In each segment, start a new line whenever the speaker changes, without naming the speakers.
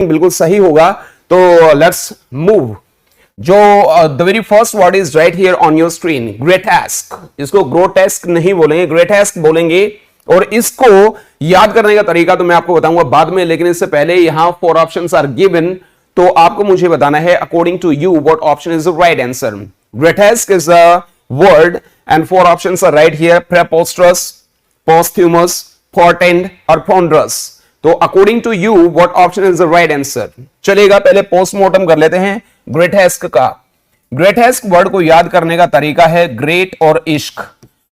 बिल्कुल सही होगा। तो लेट्स मूव। जो the very first word is right here on your screen, grotesque. इसको ग्रोटेस्क नहीं बोलेंगे, ग्रेटेस्क बोलेंगे। और इसको याद करने का तरीका तो मैं आपको बताऊंगा बाद में, लेकिन इससे पहले यहां 4 ऑप्शंस आर गिवन, तो आपको मुझे बताना है according to you what option is the right answer. Grotesque is a word and 4 options are right here, preposterous, posthumous, portend और पोंड्रस। तो according to you what option is the right answer. चलेगा, पहले postmortem कर लेते हैं ग्रेटेस्क का। ग्रेटेस्क word को याद करने का तरीका है ग्रेट और इश्क।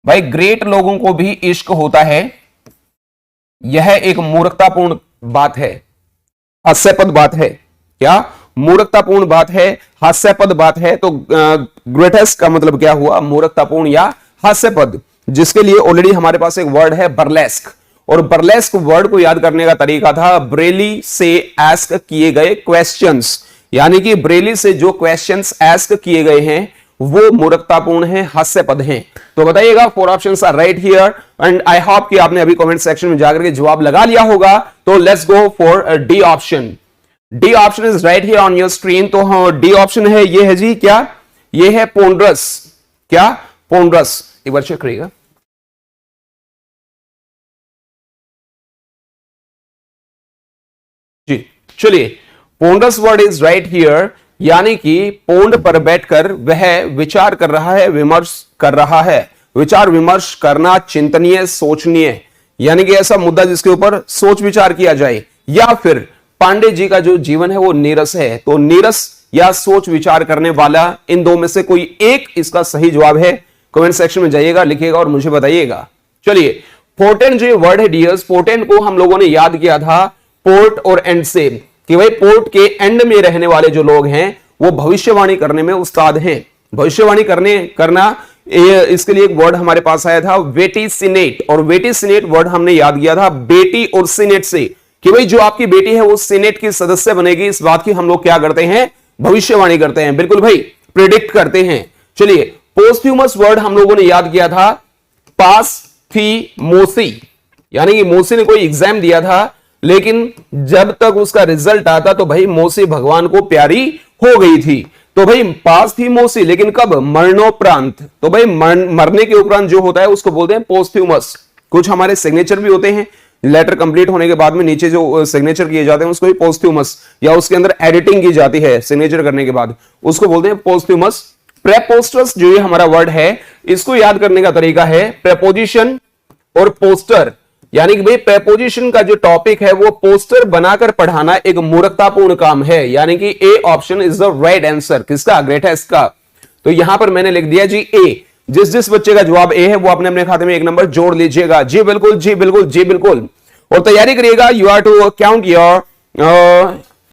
भाई ग्रेट लोगों को भी इश्क होता है, यह एक मूर्खतापूर्ण बात है, हास्यास्पद बात है। क्या मूर्खतापूर्ण बात है, हास्यास्पद बात है। तो ग्रेटेस्क का मतलब क्या हुआ, मूर्खतापूर्ण या हास्यास्पद, जिसके लिए ऑलरेडी हमारे पास एक वर्ड है बर्लेस्क। और बर्लेस्क वर्ड को याद करने का तरीका था ब्रेली से आस्क किए गए क्वेश्चंस, यानी कि ब्रेली से जो क्वेश्चंस आस्क किए गए हैं वो मूर्खतापूर्ण हैं, हास्यास्पद हैं। तो बताइएगा 4 options are right here and I hope कि आपने अभी कमेंट सेक्शन में जाकर के जवाब लगा लिया होगा। तो let's go for D option. D option is right here on your screen. तो हाँ, डी ऑप्शन है, ये है जी क्या, ये है पोंड्रस। क्या, पोंड्रस। एक बार चेक करिएगा। जी चलिए, पोंडस वर्ड इज राइट हियर, यानी कि पोंड पर बैठकर वह विचार कर रहा है, विमर्श कर रहा है। विचार विमर्श करना चिंतनीय, सोचनीय, यानी कि ऐसा मुद्दा जिसके ऊपर सोच विचार किया जाए। या फिर पांडे जी का जो जीवन है वो नीरस है। तो नीरस या सोच विचार करने वाला, इन दो में से कोई एक इसका सही जवाब है। कमेंट सेक्शन में जाइएगा, लिखिएगा और मुझे बताइएगा। चलिए, पोर्टेंट जो वर्ड है डियर्स, पोर्टेंट को हम लोगों ने याद किया था पोर्ट और एंड से, कि भाई पोर्ट के एंड में रहने वाले जो लोग हैं वो भविष्यवाणी करने में उस्ताद हैं। भविष्यवाणी करना इसके लिए एक वर्ड हमारे पास आया था वेटिसिनेट, और वेटिसिनेट वर्ड हमने याद किया था बेटी और सीनेट से, कि भाई जो आपकी बेटी है वो सीनेट की सदस्य बनेगी, इस बात की हम लोग क्या करते हैं, भविष्यवाणी करते हैं। बिल्कुल भाई, प्रिडिक्ट करते हैं। चलिए, पोस्थ्यूमस वर्ड हम लोगों ने याद किया था पास थी मोसी, यानी कि मोसी ने कोई एग्जाम दिया था, लेकिन जब तक उसका रिजल्ट आता तो भाई मोसी भगवान को प्यारी हो गई थी। तो भाई पास थी मोसी, लेकिन कब, मरणोपरांत। तो भाई मरने के उपरांत जो होता है उसको बोलते हैं पोस्थ्यूमस। कुछ हमारे सिग्नेचर भी होते हैं, लेटर कंप्लीट होने के बाद में नीचे जो सिग्नेचर किए जाते हैं उसको भी पोस्थ्यूमस, या उसके अंदर एडिटिंग की जाती है सिग्नेचर करने के बाद, उसको बोलते हैं पोस्थ्यूमस। प्रेपोस्टर्स जो ये हमारा वर्ड है, इसको याद करने का तरीका है प्रेपोजिशन और पोस्टर, यानी कि भाई प्रेपोजिशन का जो टॉपिक है वो पोस्टर बनाकर पढ़ाना एक मूर्खतापूर्ण काम है, यानी कि A option is the right answer. किसका, ग्रेटेस्क का। तो यहां पर मैंने लिख दिया जी ए। जिस बच्चे का जवाब ए है वो अपने अपने खाते में 1 नंबर जोड़ लीजिएगा। जी बिल्कुल, जी बिल्कुल, जी बिल्कुल। और तैयारी करिएगा, you are to count your